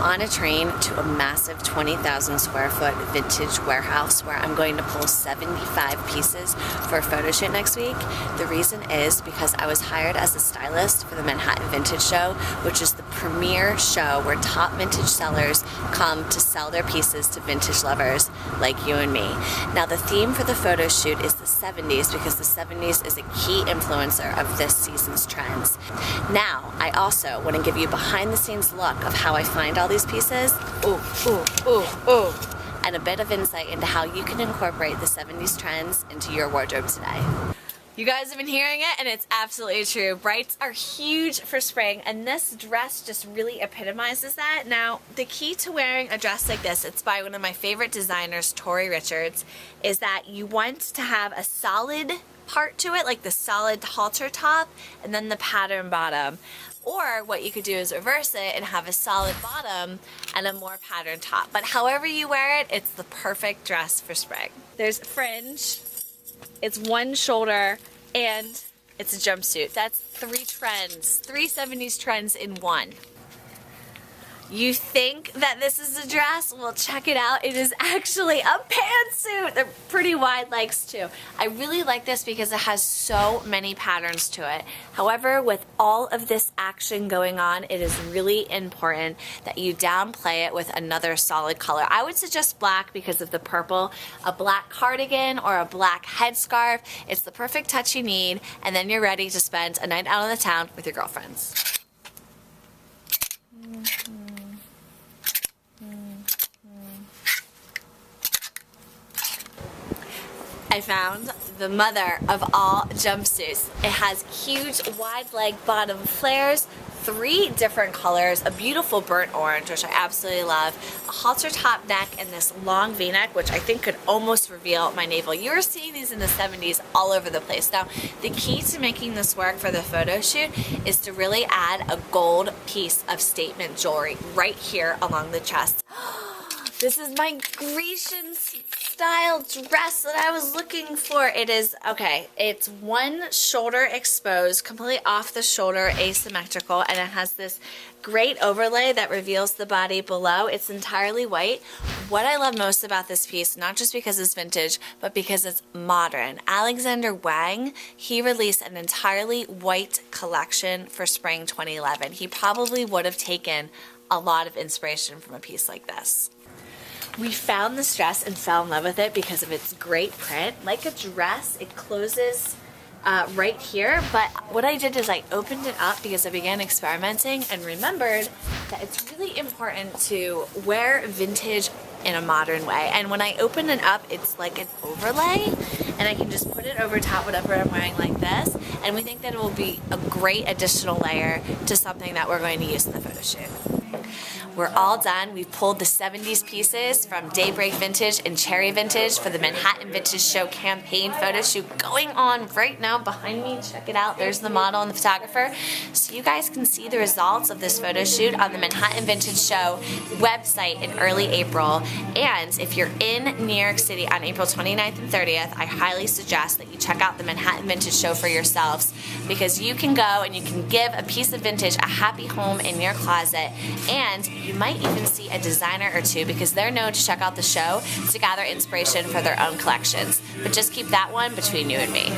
on a train to a massive 20,000 square foot vintage warehouse where I'm going to pull 75 pieces for a photo shoot next week. The reason is because I was hired as a stylist for the Manhattan Vintage Show, which is the premier show where top vintage sellers come to sell their pieces to vintage lovers like you and me. Now the theme for the photo shoot is the 70s because the 70s is a key influencer of this season's trends. Now, I also want to give you a behind the scenes look of how I find all these pieces. And a bit of insight into how you can incorporate the 70s trends into your wardrobe today. You guys have been hearing it, and it's absolutely true. Brights are huge for spring, and this dress just really epitomizes that. Now, the key to wearing a dress like this, it's by one of my favorite designers, Tori Richards, is that you want to have a solid part to it, like the solid halter top, and then the pattern bottom. Or what you could do is reverse it and have a solid bottom and a more patterned top. But however you wear it, it's the perfect dress for spring. There's fringe, it's one shoulder, and it's a jumpsuit. That's three trends, three 70s trends in one. You think that this is a dress? Well, check it out. It is actually a pantsuit. They're pretty wide legs too. I really like this because it has so many patterns to it. However, with all of this action going on, it is really important that you downplay it with another solid color. I would suggest black because of the purple. A black cardigan or a black headscarf. It's the perfect touch you need, and then you're ready to spend a night out on the town with your girlfriends. I found the mother of all jumpsuits. It has huge wide leg bottom flares, three different colors, a beautiful burnt orange, which I absolutely love, a halter top neck, and this long v-neck, which I think could almost reveal my navel. You were seeing these in the 70s all over the place. Now, the key to making this work for the photo shoot is to really add a gold piece of statement jewelry right here along the chest. This is my Grecian style dress that I was looking for. It is, okay, it's one shoulder exposed, completely off the shoulder, asymmetrical, and it has this great overlay that reveals the body below. It's entirely white. What I love most about this piece, not just because it's vintage, but because it's modern. Alexander Wang, he released an entirely white collection for spring 2011. He probably would have taken a lot of inspiration from a piece like this. We found this dress and fell in love with it because of its great print. Like a dress, it closes right here, but what I did is I opened it up because I began experimenting and remembered that it's really important to wear vintage in a modern way. And when I open it up, it's like an overlay, and I can just put it over top whatever I'm wearing like this, and we think that it will be a great additional layer to something that we're going to use in the photo shoot. We're all done. We've pulled the 70s pieces from Daybreak Vintage and Cherry Vintage for the Manhattan Vintage Show campaign photo shoot going on right now behind me. Check it out. There's the model and the photographer. So you guys can see the results of this photo shoot on the Manhattan Vintage Show website in early April. And if you're in New York City on April 29th and 30th, I highly suggest that you check out the Manhattan Vintage Show for yourselves, because you can go and you can give a piece of vintage a happy home in your closet, and you might even see a designer or two because they're known to check out the show to gather inspiration for their own collections. But just keep that one between you and me.